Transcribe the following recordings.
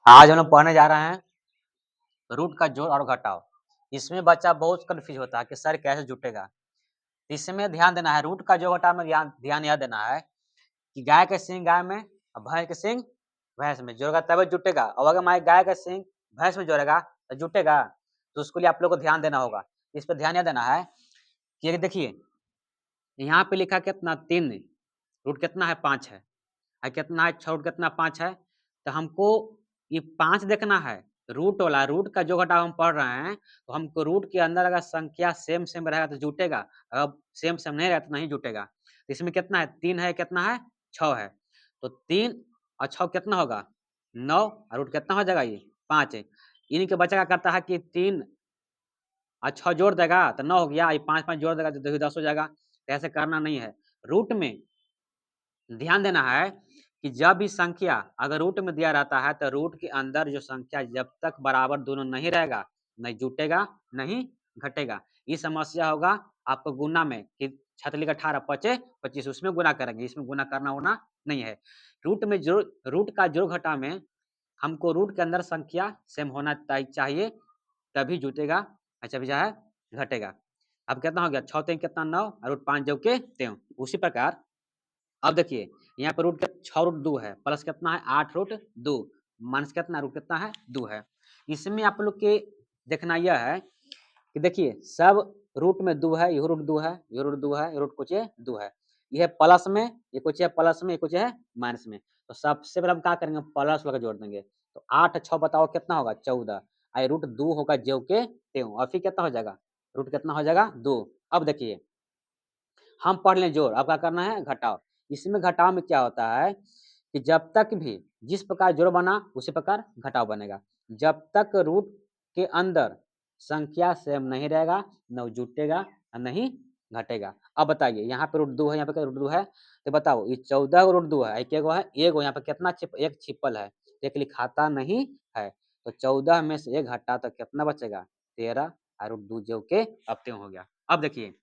आज हम लोग पढ़ने जा रहे हैं रूट का जोड़ और घटाव। इसमें बच्चा बहुत कंफ्यूज होता है कि सर कैसे जुटेगा। इसमें ध्यान देना है, रूट का जोड़ घटाव में ध्यान यह देना है कि गाय के सींग गाय में और भैंस के सींग भैंस में जोड़ेगा तभी जुटेगा। और अगर हमारे गाय का सींग भैंस में जोड़ेगा तो जुटेगा। तो उसके लिए आप लोग को ध्यान देना होगा। इस पर ध्यान यह देना है कि देखिए यहाँ पे लिखा कितना 3, रूट कितना है 5 है, कितना है 6, रूट कितना 5 है। तो हमको ये 5 देखना है, रूट वाला। रूट का जो घटाव हम पढ़ रहे हैं तो हमको रूट के अंदर अगर संख्या सेम सेम रहेगा तो जुटेगा, अगर सेम सेम नहीं रहेगा तो नहीं जुटेगा। तो इसमें कितना है 3 है, कितना है 6 है। तो 3 और 6 कितना होगा 9, और रूट कितना हो जाएगा ये 5 है। इनके बच्चा क्या करता है कि 3 और 6 जोड़ देगा तो 9 हो गया, ये 5 5 जोड़ देगा तो देखिए 10 हो जाएगा। तो ऐसे करना नहीं है। रूट में ध्यान देना है कि जब भी संख्या अगर रूट में दिया रहता है तो रूट के अंदर जो संख्या जब तक बराबर दोनों नहीं रहेगा नहीं जुटेगा नहीं घटेगा। ये समस्या होगा आपको गुना में कि 6 18 5 25 उसमें गुना करेंगे, इसमें गुना करना होना नहीं है। रूट में जो रूट का जोड़ घटा में हमको रूट के अंदर संख्या सेम होना चाहिए तभी जुटेगा, अच्छा भी है घटेगा। अब कितना हो गया 6 3 कितना 9 और रूट 5 जो के 3। उसी प्रकार अब देखिए यहाँ पे रूट के 6 रूट 2 है, प्लस कितना है 8 रूट 2, माइनस कितना रूट कितना है 2 है। इसमें आप लोग के देखना यह है कि देखिए सब रूट में 2 है, ये रूट 2 है, ये रूट 2 है, ये रूट कुछ 2 है, ये प्लस में, ये कुछ है प्लस में, ये कुछ है माइनस में। तो सबसे पहले हम क्या करेंगे प्लस वाला जोड़ देंगे। तो 8 6 बताओ कितना होगा 14, आई रूट 2 होगा जो के त्यों, और फिर कितना हो जाएगा रूट कितना हो जाएगा 2। अब देखिए हम पढ़ लें जोड़, अब क्या करना है घटाव। इसमें घटाव में क्या होता है कि जब तक भी जिस प्रकार जोड़ बना उसी प्रकार घटाव बनेगा। जब तक रूट के अंदर संख्या सेम नहीं रहेगा न जुटेगा नहीं घटेगा। अब बताइए यहाँ पे रूट 2 है, यहाँ पे रूट 2 है, तो बताओ ये 14 रूट 2 है, एक है एक यहाँ पे कितना एक छिपल है, एक लिखाता नहीं है। तो 14 में से एक घटा तो कितना बचेगा 13, और रूट 2 जो के अब त्यों हो गया। अब देखिए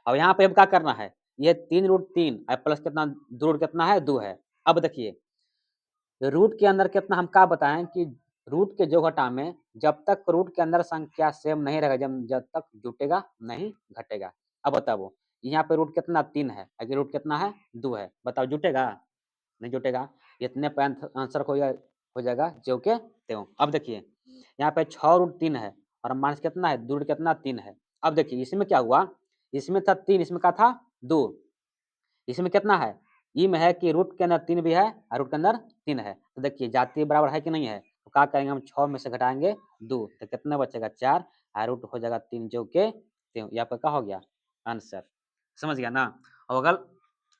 अब यहाँ पे अब क्या करना है, ये 3 रूट 3 प्लस कितना 2 रूट कितना है 2 है। अब देखिए रूट के अंदर कितना हम क्या बताएं कि रूट के जो घटा में जब तक रूट के अंदर संख्या सेम नहीं रहेगा जब तक जुटेगा नहीं घटेगा। अब बताओ यहाँ पे रूट कितना 3 है, आगे रूट कितना है 2 है, बताओ जुटेगा नहीं जुटेगा। इतने पे आंसर हो जाएगा जो के त्यों। अब देखिए यहाँ पे 6 रूट 3 है और माइनस कितना है 2 रूट कितना 3 है। अब देखिए इसमें क्या हुआ, इसमें था 3, इसमें क्या था 2, इसमें कितना है ई में है कि रूट के अंदर 3 भी है और रूट के अंदर 3 है। तो देखिए जाती बराबर है कि नहीं है, तो क्या करेंगे हम 6 में से घटाएंगे 2 तो कितना बचेगा 4, और रूट हो जाएगा 3 जो के त्यों। यहाँ पर क्या हो गया आंसर, समझ गया ना। और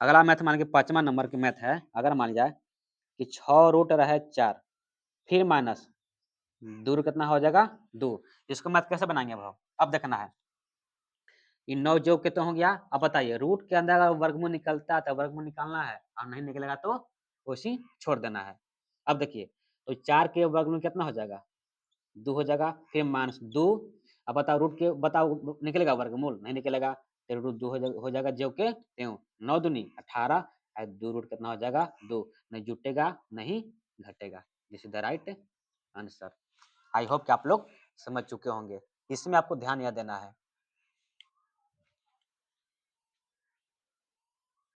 अगला मैथ मान के 5वां नंबर की मैथ है। अगर मान जाए कि 6 रूट रहे 4 फिर माइनस 2 रूट कितना हो जाएगा 2, इसको मैथ कैसे बनाएंगे अब देखना है। इन 9 जो के तो हो गया। अब बताइए रूट के अंदर अगर वर्गमूल निकलता है तो वर्गमूल निकालना है, और नहीं निकलेगा तो उसी छोड़ देना है। अब देखिए तो 4 के वर्गमूल कितना हो जाएगा 2 हो जाएगा, फिर माइनस 2। अब बताओ रूट के बताओ निकलेगा वर्गमूल नहीं निकलेगा, तो रूट 2 हो जाएगा जो के त्यों। 9 दूनी 18, 2 रूट कितना हो जाएगा 2, नहीं जुटेगा नहीं घटेगा। This is the right answer. I hope कि आप लोग समझ चुके होंगे। इसमें आपको ध्यान यह देना है